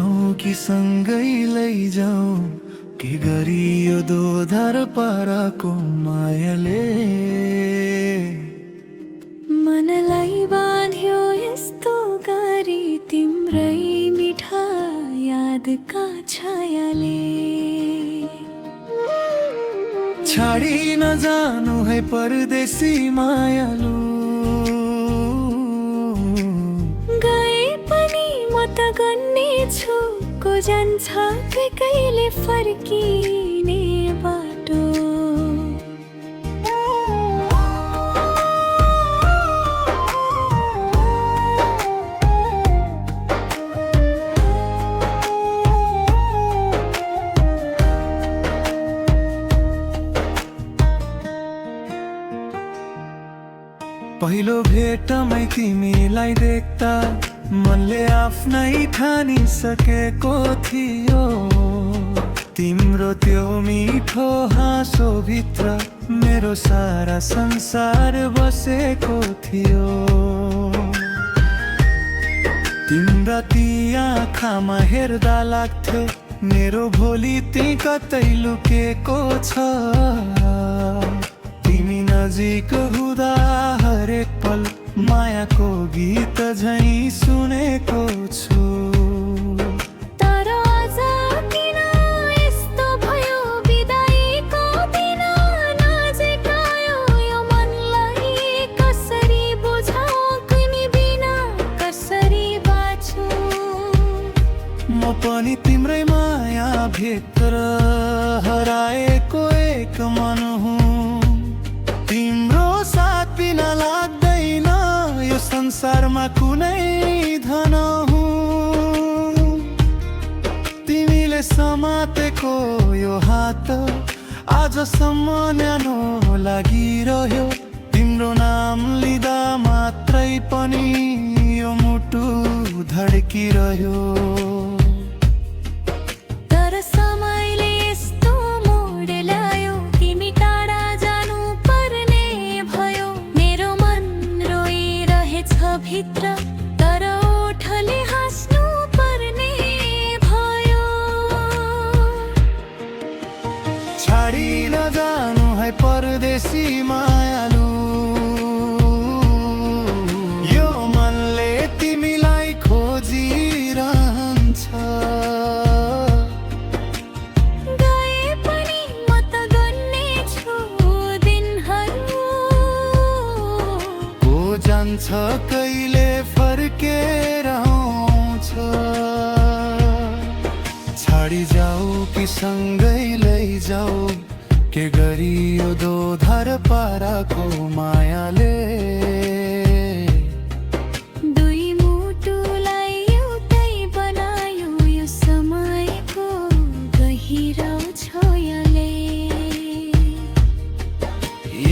जाऊं कि सँगै लैजाऊं के गरियो दोधार पाराको मायाले मनलाई बाँध्यो यस्तो गरी तिम्रै मिठा यादका छायाले छाडी नजानु है परदेशी मायालु गए पनि म त गन्ने छु को जान्छ कहिले फर्किने बाटो पहिलो भेटमै तिमीलाई देख्दा मनले आफ्नै ठानिसकेको थियो तिम्रो त्यो मिठो हाँसो भित्र मेरो सारा संसार बसेको थियो तिम्रा ती आँखामा हेर्दा लाग्थ्यो मेरो भोलि ती कतै लुकेको छ तिमी नजिक हुँदा हरेक पल मायाको गीत झैं सुनेको छु तर आज किन यस्तो भयो बिदाईको दिन नजिक आयो यो मनलाई कसरी बुझाऊ कुनी बिना कसरी बाँचु म पनि तिम्रै माया भित्र हराएको एक मन हुँ तिम्रो साथ बिना लाग्दैन यो संसारमा कुनै धन हुँ तिमीले समातेको यो हात आजसम्म न्यानो लागिरह्यो तिम्रो नाम लिँदा मात्रै पनि यो मुटु धड्किरह्यो तर समयले यस्तो मोड ल्यायो तिमी टाढा जानु पर्ने भयो मेरो मन रोइरहेछ भित्र तर ओठले हाँस्नु पर्ने भयो छाडी नजानु है परदेशी मायालु यो मनले तिमीलाई खोजिरहन्छ गए पनि म त गन्ने छु दिनहरू को जान्छ कहिले फर्केर आउँछ छाडी जाऊ कि सँगै लैजाऊ के गरियो दोधार पाराको मायाले दुई मुटुलाई एउटै बनायो यो समयको गहिरो छायाले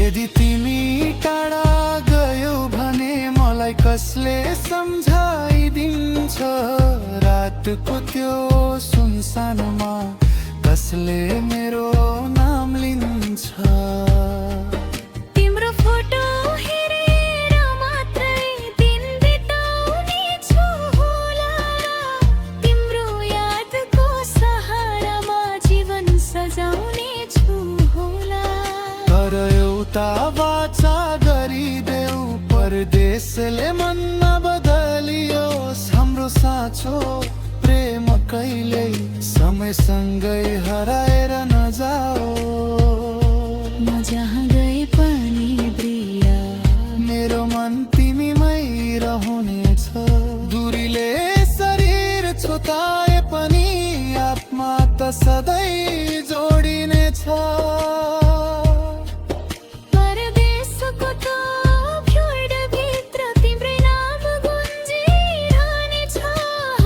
यदि तिमी टाढा गयौ भने मलाई कसले सम्झाइदिन्छ रातको त्यो सुनसानमा कसले मेरो नाम लिन्छ तिम्रो फोटो हेरेर मात्रै दिन बिताउने छु होला तिम्रो यादको सहारामा जीवन सजाउने छु होला तर एउटा वाचा गरिदेऊ परदेशले मन नबदलियोस् हाम्रो साँचो प्रेम कहिल्यै समयसँगै हराएर नजाओ म जहाँ गए पनि प्रिय मेरो मन तिमीमै रहनेछ दूरीले शरीर छुताए पनि आत्मा त सधैँ जोडिनेछ परदेशको त भ्योडभित्र तिम्रै नाम गुन्जिरहनेछ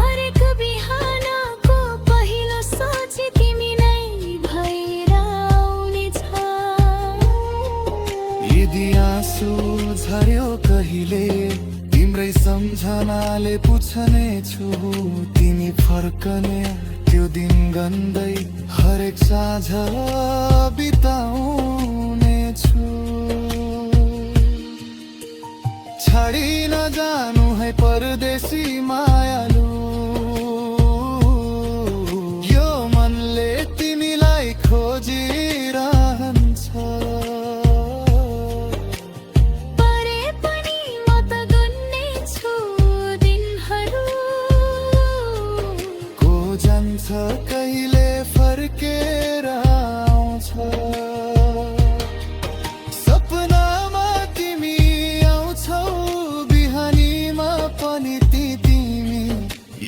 हरेक बिहानको पहिलो सोची तिमी नै भएर आउनेछ यदि आँसु झर्यो कहिले तिम्रै सम्झनाले पुछ्ने छु तिमी फर्कने त्यो दिन गन्दै हरेक साँझ बिताउने छु छाडी नजानु है परदेशी मायालु भन्छ कहिले फर्केर आउँछ सपनामा तिमी आउँछौ बिहानीमा पनि तिमी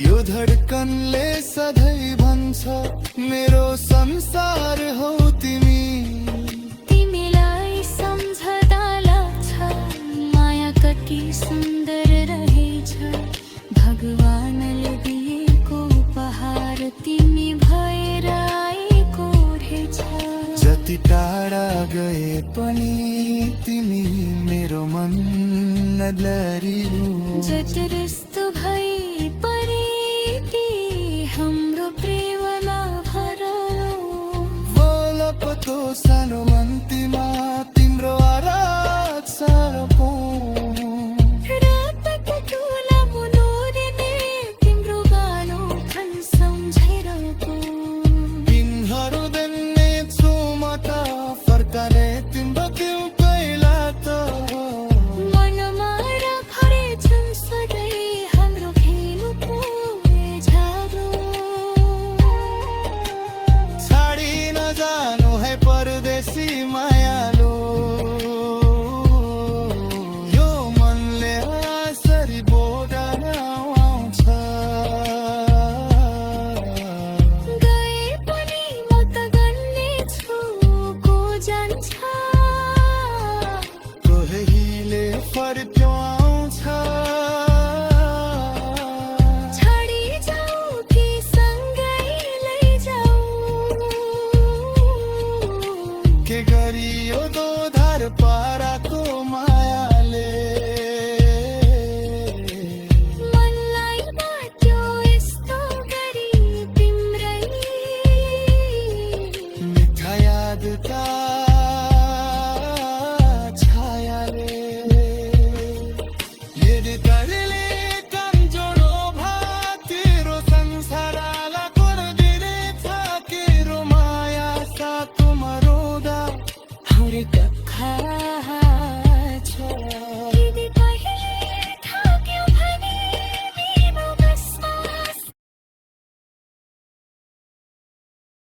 यो धडकनले सधैँ भन्छ मेरो संसार हौ तिमी तिमीलाई सम्झदा लाग्छ माया कति सुन्दर रहेछ भगवानले दिएको उपहार तिमी भएर आएको रहेछ जति टाढा गए पनि तिमी मेरो मन नदरिनु जति रिस्तो भए